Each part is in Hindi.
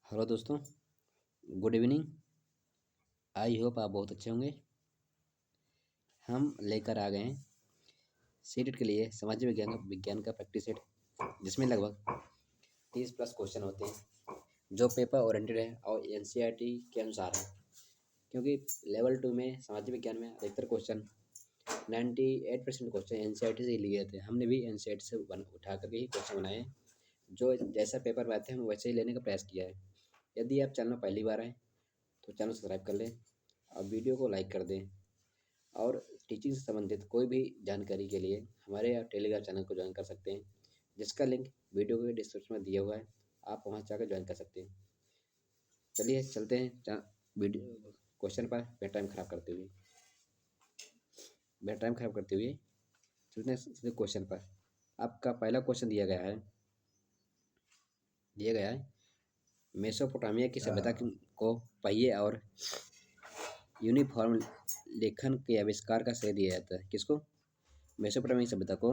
हेलो दोस्तों, गुड इवनिंग। आई होप आप बहुत अच्छे होंगे। हम लेकर आ गए हैं सीटेट के लिए सामाजिक विज्ञान का प्रैक्टिस सेट, जिसमें लगभग 30+ क्वेश्चन होते हैं जो पेपर ओरिएंटेड है और एनसीईआरटी के अनुसार है। क्योंकि लेवल 2 में सामाजिक विज्ञान में अधिकतर क्वेश्चन 98% क्वेश्चन एनसीईआरटी से ही लिए थे। हमने भी एनसीईआरटी से उठा करके ही क्वेश्चन बनाए हैं, जो जैसा पेपर में आते हैं हम वैसे ही लेने का प्रयास किया है। यदि आप चैनल पहली बार आए तो चैनल सब्सक्राइब कर लें और वीडियो को लाइक कर दें। और टीचिंग से संबंधित कोई भी जानकारी के लिए हमारे टेलीग्राम चैनल को ज्वाइन कर सकते हैं, जिसका लिंक वीडियो के डिस्क्रिप्शन में दिया हुआ है। आप वहां जाकर ज्वाइन कर सकते हैं। चलिए चलते हैं वीडियो क्वेश्चन पर बेटा टाइम खराब करते हुए चलते हैं सीधे क्वेश्चन पर। आपका पहला क्वेश्चन दिया गया है मेसोपोटामिया की सभ्यता को पहिए और यूनिफॉर्म लेखन के आविष्कार का श्रेय दिया जाता है। किसको? मेसोपोटामिया सभ्यता को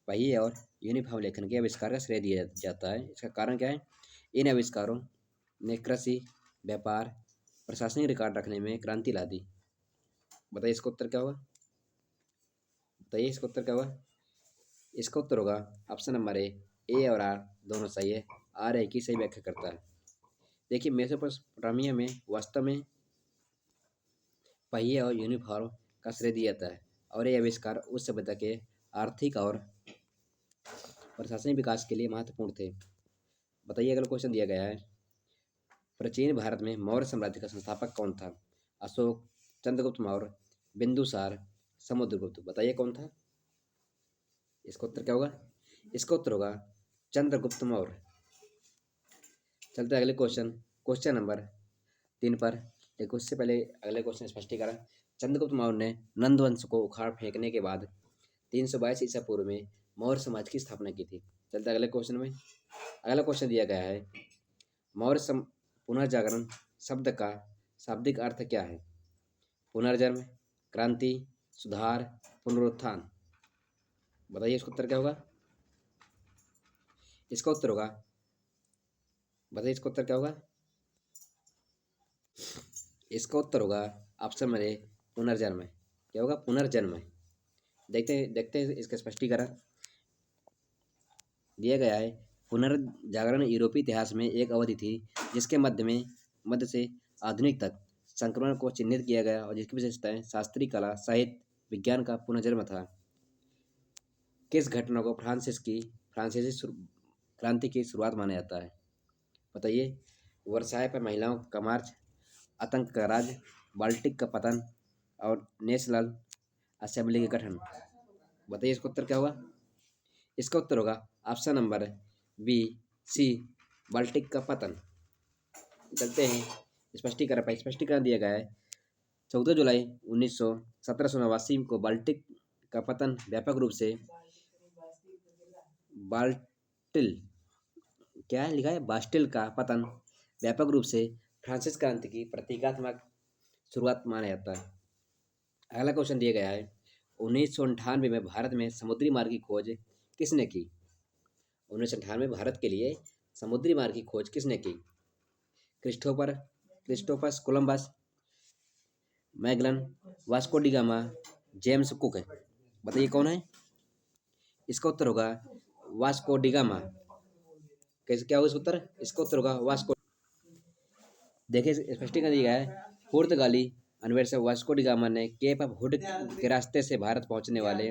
पहिए और यूनिफॉर्म लेखन के आविष्कार का श्रेय दिया जाता है। इसका कारण क्या है? इन आविष्कारों ने कृषि, व्यापार, प्रशासनिक रिकॉर्ड रखने में क्रांति ला दी। बताइए इसका उत्तर क्या होगा? इसका उत्तर होगा ऑप्शन नंबर ए और आर दोनों सही है। आर एक ही सही व्याख्या करता है। देखिए, मेसोपोटामिया में वास्तव में पहिए और यूनिफॉर्म का श्रेय दिया जाता है और ये आविष्कार उस सभ्यता के आर्थिक और प्रशासनिक विकास के लिए महत्वपूर्ण थे। बताइए अगला क्वेश्चन दिया गया है, प्राचीन भारत में मौर्य साम्राज्य का संस्थापक कौन था? अशोक, चंद्रगुप्त मौर्य, बिंदुसार, समुद्रगुप्त। बताइए कौन था? इसका उत्तर क्या होगा? इसका उत्तर होगा चंद्रगुप्त मौर्य। चलते अगले क्वेश्चन नंबर 3 पर। देखो, उससे पहले अगले क्वेश्चन स्पष्टीकरण। चंद्रगुप्त मौर्य ने नंद वंश को उखाड़ फेंकने के बाद 322 ईसा पूर्व में मौर्य समाज की स्थापना की थी। चलते अगले क्वेश्चन में। अगला क्वेश्चन दिया गया है, मौर्य पुनर्जागरण शब्द का शाब्दिक अर्थ क्या है? पुनर्जन्म, क्रांति, सुधार, पुनरुत्थान। बताइए इसका उत्तर क्या होगा? इसका उत्तर होगा इसका उत्तर होगा ऑप्शन नंबर ए, पुनर्जन्म। क्या होगा? पुनर्जन्म। देखते हैं इसका स्पष्टीकरण। दिया गया है, पुनर्जागरण यूरोपीय इतिहास में एक अवधि थी जिसके मध्य से आधुनिक तक संक्रमण को चिन्हित किया गया और जिसकी विशेषताएं शास्त्रीय कला, साहित्य, विज्ञान का पुनर्जन्म था। किस घटना को फ्रांसीसी क्रांति की शुरुआत माना जाता है? बताइए। वर्साय पर महिलाओं का मार्च, आतंक का राज, बाल्टिक का पतन और नेशनल असेंबली के गठन। बताइए इसका उत्तर क्या होगा? इसका उत्तर होगा ऑप्शन नंबर बी, सी, बाल्टिक का पतन। चलते हैं स्पष्टीकरण दिया गया है, 14 जुलाई 1789 को बाल्टिक का पतन व्यापक रूप से बास्टिल का पतन व्यापक रूप से फ्रांसिस क्रांति की प्रतीकात्मक शुरुआत माना जाता है। अगला क्वेश्चन दिया गया है, 1998 में भारत में समुद्री मार्ग की खोज किसने की? 1998 भारत के लिए समुद्री मार्ग की खोज किसने की? Christopher Columbus, Magellan, Vasco D gamma, James cook. बताइए कौन है? इसका उत्तर होगा वास्को डी गामा। कैसे क्या होगा इसका उत्तर? इसका उत्तर होगा वास्को। देखिए स्पष्टीकरण दिया गया है, पुर्तगाली अन्वेषक वास्को डी गामा ने केप ऑफ हुड के रास्ते से भारत पहुंचने वाले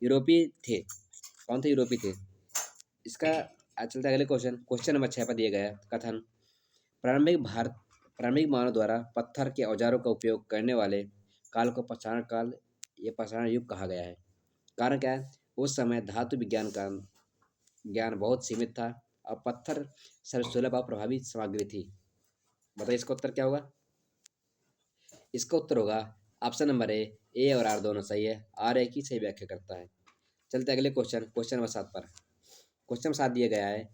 यूरोपीय थे। कौन थे यूरोपीय थे? इसका चलता अगले क्वेश्चन नंबर 6 पर दिया गया कथन, प्रारंभिक मानव द्वारा पत्थर के औजारों का उपयोग करने वाले काल को पाषाण युग कहा गया है। कारण क्या है? उस समय धातु विज्ञान का ज्ञान बहुत सीमित था और पत्थर सर्वसुलभ और प्रभावी सामग्री थी। बताइए इसका उत्तर क्या होगा? इसका उत्तर होगा ऑप्शन नंबर ए और आर दोनों सही है। आर एक ही सही व्याख्या करता है। चलते अगले क्वेश्चन नंबर 7 पर। क्वेश्चन 7 दिया गया है,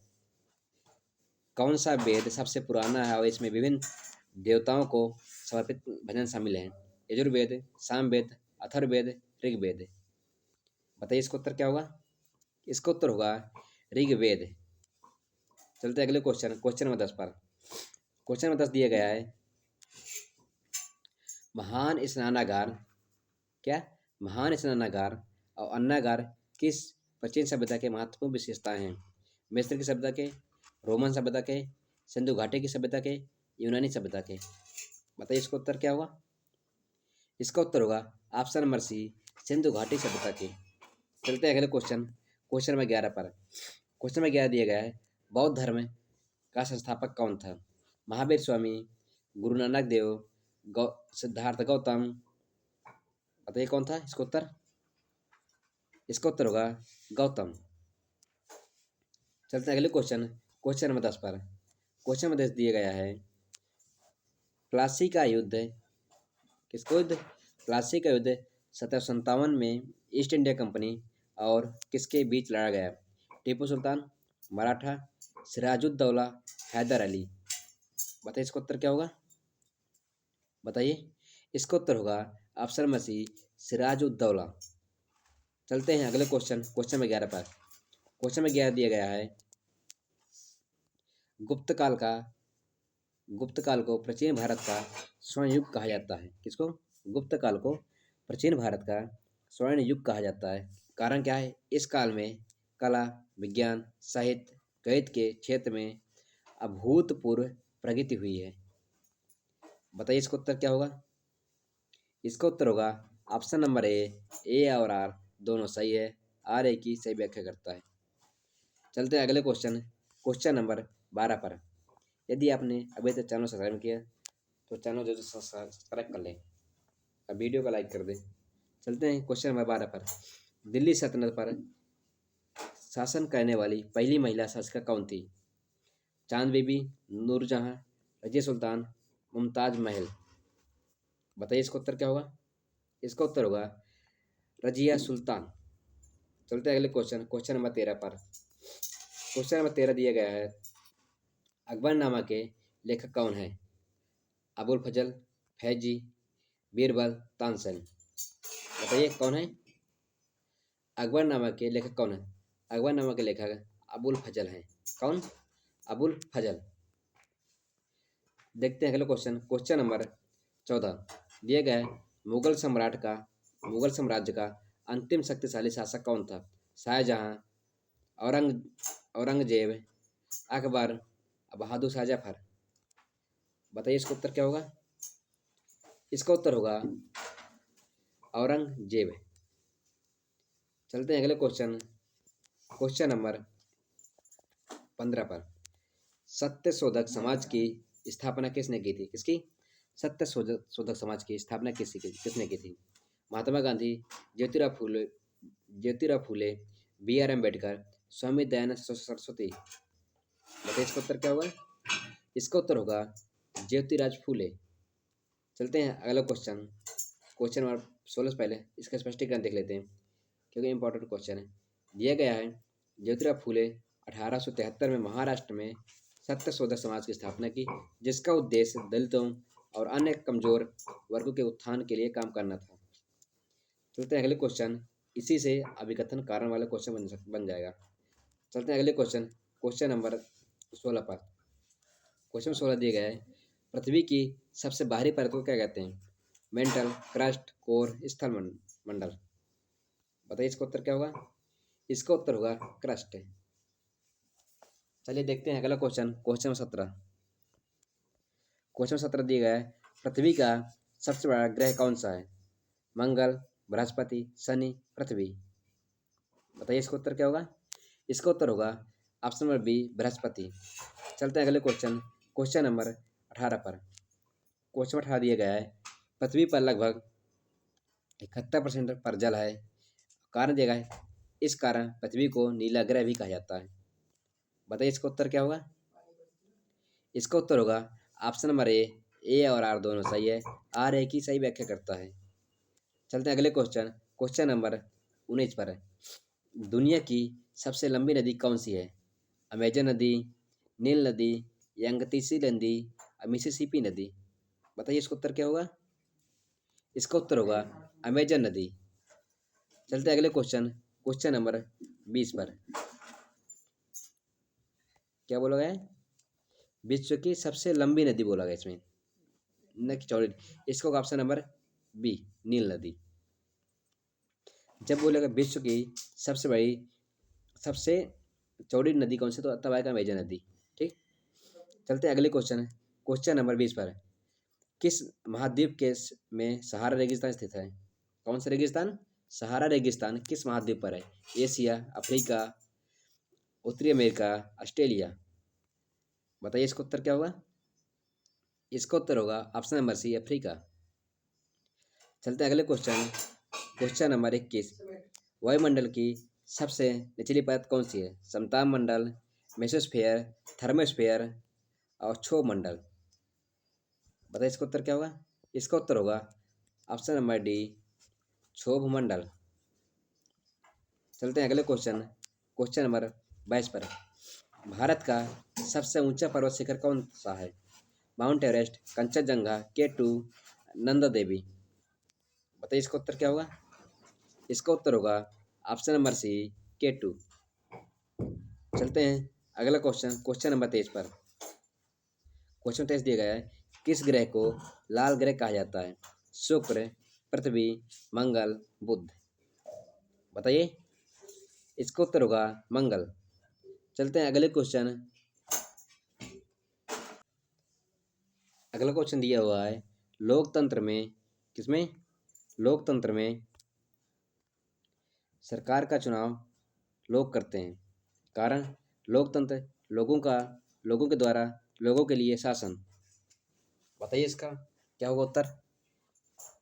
कौन सा वेद सबसे पुराना है और इसमें विभिन्न देवताओं को समर्पित भजन शामिल हैं? यजुर्वेद, सामवेद, अथर्ववेद, ऋग्वेद। बताइए इसका उत्तर क्या होगा? इसका उत्तर होगा ऋग्वेद। चलते अगले क्वेश्चन नंबर 10 पर। क्वेश्चन नंबर 10 दिया गया है, महान स्नानागार, क्या, महान स्नानागार और अन्नागार किस प्राचीन सभ्यता के महत्वपूर्ण विशेषताएं हैं? मिस्र की सभ्यता के, रोमन सभ्यता के, सिंधु घाटी की सभ्यता के, यूनानी सभ्यता के? बताइए इसका उत्तर क्या होगा? इसका उत्तर होगा ऑप्शन नंबर सी, सिंधु घाटी सभ्यता के। चलते हैं अगले क्वेश्चन, क्वेश्चन नंबर 11 पर। क्वेश्चन नंबर 11 दिया गया है, बौद्ध धर्म का संस्थापक कौन था? महावीर स्वामी, गुरु नानक देव, सिद्धार्थ गौतम? बताइए कौन था इसका उत्तर? इसका उत्तर होगा गौतम। चलते हैं अगले क्वेश्चन, क्वेश्चन नंबर 10 पर। क्वेश्चन नंबर 10 दिया गया है, प्लासी का युद्ध, किसको युद्ध? प्लासी का युद्ध 1757 में ईस्ट इंडिया कंपनी और किसके बीच लड़ा गया? टीपू सुल्तान, मराठा, सिराजुद्दौला, हैदर अली? बताइए इसका उत्तर क्या होगा? बताइए इसका उत्तर होगा ऑप्शन नंबर सी, सिराजुद्दौला। चलते हैं अगले क्वेश्चन, क्वेश्चन नंबर 11 पर। क्वेश्चन नंबर 11 दिया गया है, गुप्त काल को प्राचीन भारत का स्वर्ण युग कहा जाता है। किसको? गुप्त काल को प्राचीन भारत का स्वर्ण युग कहा जाता है। कारण क्या है? इस काल में कला, विज्ञान, साहित्य, गणित के क्षेत्र में अभूतपूर्व प्रगति हुई है। बताइए इसका उत्तर क्या होगा? इसका उत्तर होगा ऑप्शन नंबर ए और आर दोनों सही है। आर ए की सही व्याख्या करता है। चलते हैं अगले क्वेश्चन, क्वेश्चन नंबर 12 पर। यदि आपने अभी तक चैनल सब्सक्राइब किया तो चैनल जो सब्सक्राइब कर लें और वीडियो को लाइक कर दें। चलते हैं क्वेश्चन नंबर 12 पर। दिल्ली सल्तनत पर शासन करने वाली पहली महिला शासिका कौन थी? चांद बीबी, नूरजहां, रजिया सुल्तान, मुमताज महल? बताइए इसका उत्तर क्या होगा? इसका उत्तर होगा रजिया सुल्तान। चलते हैं अगले क्वेश्चन, क्वेश्चन नंबर 13 पर। क्वेश्चन नंबर 13 दिया गया है, अकबरनामा के लेखक कौन है? अबुल फजल, फैजी, बीरबल, तानसेन? बताइए कौन है? अकबरनामा के लेखक कौन है? अकबरनामा के लेखक अबुल फजल हैं। कौन? अबुल फजल। देखते हैं अगले क्वेश्चन, क्वेश्चन नंबर 14 दिया गया है, मुगल साम्राज्य का अंतिम शक्तिशाली शासक कौन था? शाहजहां, औरंगजेब, अकबर, बहादुर शाह जफर? बताइए इसका उत्तर क्या होगा? इसका उत्तर होगा औरंगजेब। चलते हैं अगले क्वेश्चन, क्वेश्चन नंबर 15 पर। सत्य शोधक समाज की स्थापना किसने की थी? किसकी? सत्य शोधक समाज की स्थापना किसने की थी? Mahatma Gandhi, Jyotirao Phule, B are Ambedkar, Swami Dayanand Saraswati? बताइए इसका उत्तर क्या होगा? इसका उत्तर होगा ज्योतिराज फूले। चलते हैं अगला क्वेश्चन, क्वेश्चन नंबर 16 से पहले इसका स्पष्टीकरण देख लेते हैं क्योंकि इंपॉर्टेंट क्वेश्चन है। दिया गया है, ज्योतिराव फूले 1873 में महाराष्ट्र में सत्य शोधक समाज की स्थापना की, जिसका उद्देश्य दलितों और अन्य कमजोर वर्गों के उत्थान के लिए काम करना था। चलते हैं अगले क्वेश्चन, इसी से अभिकथन कारण वाला क्वेश्चन बन जाएगा। चलते हैं अगले क्वेश्चन, क्वेश्चन नंबर 16 पर। क्वेश्चन 16 दिए गए है, पृथ्वी की सबसे बाहरी परत को क्या कहते हैं? मेंटल, क्रस्ट, कोर, स्थल मंडल? बताइए इसका उत्तर क्या होगा? इसका उत्तर होगा क्रस्ट। चलिए देखते हैं अगला क्वेश्चन, क्वेश्चन 17। क्वेश्चन 17 दिया गया है, पृथ्वी का सबसे बड़ा ग्रह कौन सा है? मंगल, बृहस्पति, शनि, पृथ्वी? बताइए इसका उत्तर क्या होगा? इसका उत्तर होगा ऑप्शन नंबर बी, बृहस्पति। चलते हैं अगले क्वेश्चन, क्वेश्चन नंबर 18 पर। क्वेश्चन 18 दिया गया है, पृथ्वी पर लगभग 71% पर जल है। कारण दिया गया है, इस कारण पृथ्वी को नीला ग्रह भी कहा जाता है। बताइए इसका उत्तर क्या होगा? इसका उत्तर होगा ऑप्शन नंबर ए और आर दोनों सही है। आर ए की सही व्याख्या करता है। चलते हैं अगले क्वेश्चन, क्वेश्चन नंबर 19 पर। दुनिया की सबसे लंबी नदी कौन सी है? अमेजन नदी, नील नदी, यंगतीसी नदी, मिसिसिपी नदी? बताइए इसका उत्तर क्या होगा? इसका उत्तर होगा अमेजन नदी। चलते हैं अगले क्वेश्चन, क्वेश्चन नंबर 20 पर। क्या बोला गया है? विश्व की सबसे लंबी नदी बोला गया इसमें, न कि चौड़ी। इसका होगा ऑप्शन नंबर बी, नील नदी। जब बोलेगा विश्व की सबसे बड़ी, सबसे चौड़ी नदी कौन सी, तो तब आएगा मेजर नदी। ठीक, चलते हैं अगले क्वेश्चन, क्वेश्चन नंबर 20 पर। किस महाद्वीप के में सहारा रेगिस्तान स्थित है? कौन सा रेगिस्तान? सहारा रेगिस्तान किस महाद्वीप पर है? एशिया, अफ्रीका, उत्तरी अमेरिका, ऑस्ट्रेलिया। बताइए इसका उत्तर क्या होगा? इसका उत्तर होगा ऑप्शन नंबर सी, अफ्रीका। चलते हैं अगले क्वेश्चन, क्वेश्चन नंबर 21। वायुमंडल की सबसे निचली परत कौन सी है? समताप मंडल, मेसोस्फेयर, थर्मोस्फेयर और क्षोभ मंडल। बताइए इसका उत्तर क्या होगा? इसका उत्तर होगा ऑप्शन नंबर डी, क्षोभ मंडल। चलते हैं अगले क्वेश्चन, क्वेश्चन नंबर 22 पर। भारत का सबसे ऊंचा पर्वत शिखर कौन सा है? Mount Everest, Kanchenjunga, K2, Nanda Devi. बताइए इसका उत्तर क्या होगा? इसका उत्तर होगा ऑप्शन नंबर सी, K2। चलते हैं अगला क्वेश्चन, क्वेश्चन नंबर 23 पर। क्वेश्चन 23 दिया गया है, किस ग्रह को लाल ग्रह कहा जाता है? शुक्र, पृथ्वी, मंगल, बुध। बताइए इसका उत्तर होगा मंगल। चलते हैं अगले क्वेश्चन, अगला क्वेश्चन दिया हुआ है, लोकतंत्र में, किसमें? लोकतंत्र में सरकार का चुनाव लोग करते हैं, कारण लोकतंत्र लोगों का, लोगों के द्वारा लोगों के लिए शासन। बताइए इसका क्या होगा उत्तर?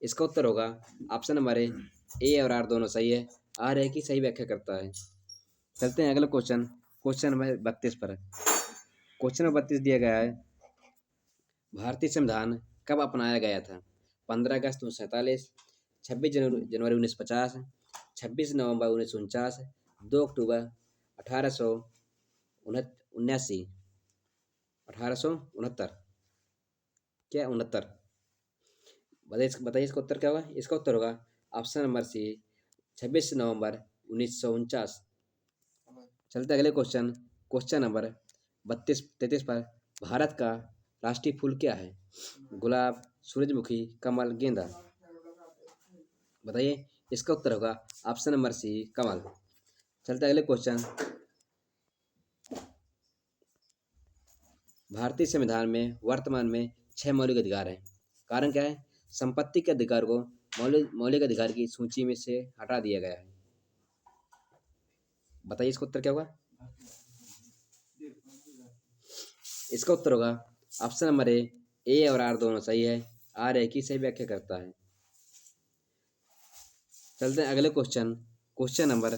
इसका उत्तर होगा ऑप्शन नंबर ए और आर दोनों सही है, आर है कि सही व्याख्या करता है। चलते हैं अगला क्वेश्चन, क्वेश्चन नंबर 32 पर। क्वेश्चन नंबर 32 दिया गया है, भारतीय संविधान कब अपनाया गया था? 15 अगस्त 1947, 26 जनवरी 1950, 26 नवंबर 1949, 2 अक्टूबर 1879, 1869, क्या 69। बताइए इसका उत्तर क्या होगा? इसका उत्तर होगा ऑप्शन नंबर सी, 26 नवंबर 1949। चलते अगले क्वेश्चन, क्वेश्चन नंबर 32-33 पर। भारत का राष्ट्रीय फूल क्या है? गुलाब, सूरजमुखी, कमल, गेंदा। बताइए इसका उत्तर होगा ऑप्शन नंबर सी, कमल। चलते अगले क्वेश्चन, भारतीय संविधान में वर्तमान में 6 मौलिक अधिकार हैं, कारण क्या है? संपत्ति के अधिकार को मौलिक अधिकार की सूची में से हटा दिया गया है। बताइए इसका उत्तर क्या होगा? इसका उत्तर होगा ऑप्शन नंबर ए और आर दोनों सही है, आर है कि सही व्याख्या करता है। चलते हैं अगले क्वेश्चन, क्वेश्चन नंबर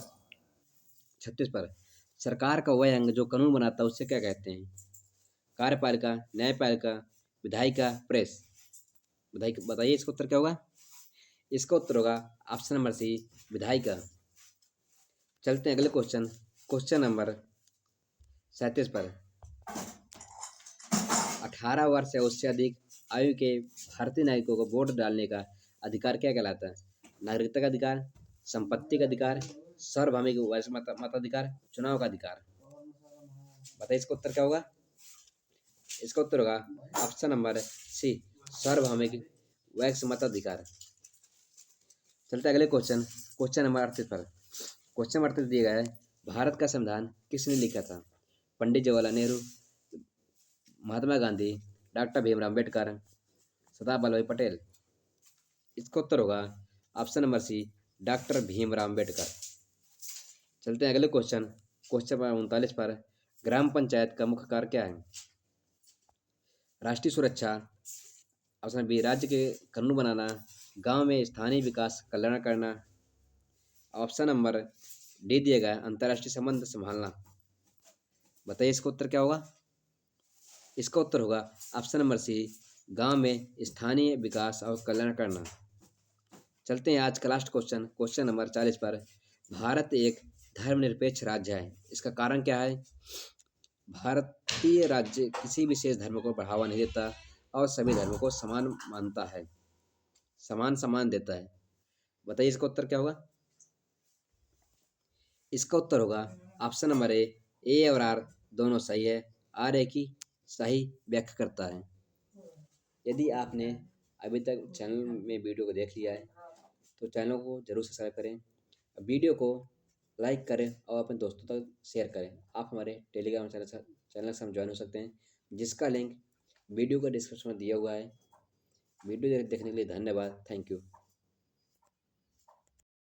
36 पर। सरकार का वह अंग जो कानून बनाता है उससे क्या कहते हैं? कार्यपालिका, न्यायपालिका, विधायिका, प्रेस। बताइए इसका उत्तर क्या होगा? इसका उत्तर होगा ऑप्शन नंबर सी, विधायिका। चलते हैं अगले क्वेश्चन, क्वेश्चन नंबर 37 पर। 18 वर्ष या उससे अधिक आयु के भारतीय नागरिकों को वोट डालने का अधिकार क्या कहलाता है? नागरिकता का अधिकार, संपत्ति का अधिकार, सार्वभौमिक मताधिकार, चुनाव का अधिकार। बताइए इसका उत्तर क्या होगा? इसका उत्तर होगा ऑप्शन नंबर सी, सार्वभौमिक मताधिकार। चलते अगले क्वेश्चन, क्वेश्चन नंबर 38 पर। क्वेश्चन नंबर 38 दिया गया है, भारत का संविधान किसने लिखा था? पंडित जवाहरलाल नेहरू, महात्मा गांधी, डॉक्टर भीमराव अम्बेडकर, सरदार वल्लभ भाई पटेल। इसका उत्तर होगा option number C, doctor Bhimrao Ambedkar. चलते हैं अगले क्वेश्चन, क्वेश्चन नंबर 39 पर। ग्राम पंचायत का मुख्य कार्य क्या है? राष्ट्रीय सुरक्षा, ऑप्शन बी राज्य के कानून बनाना, गांव में स्थानीय विकास कल्याण करना, ऑप्शन नंबर डी दिया गया अंतर्राष्ट्रीय संबंध संभालना। बताइए इसका उत्तर क्या होगा? इसका उत्तर होगा ऑप्शन नंबर सी, गांव में स्थानीय विकास और कल्याण करना। चलते हैं आज का लास्ट क्वेश्चन, क्वेश्चन नंबर 40 पर। भारत एक धर्मनिरपेक्ष राज्य है, इसका कारण क्या है? भारतीय राज्य किसी विशेष धर्म को बढ़ावा नहीं देता और सभी धर्मों को समान मानता है, समान सम्मान देता है। बताइए इसका उत्तर क्या होगा? इसका उत्तर होगा ऑप्शन नंबर ए और आर दोनों सही है, आर है कि सही व्याख्या करता है। यदि आपने अभी तक चैनल में वीडियो को देख लिया है तो चैनल को जरूर सब्सक्राइब करें, वीडियो को लाइक करें और अपने दोस्तों तक शेयर करें। आप हमारे टेलीग्राम चैनल से हम ज्वाइन हो सकते हैं, जिसका लिंक वीडियो का डिस्क्रिप्शन में दिया हुआ है। वीडियो देखने के लिए धन्यवाद। Thank you.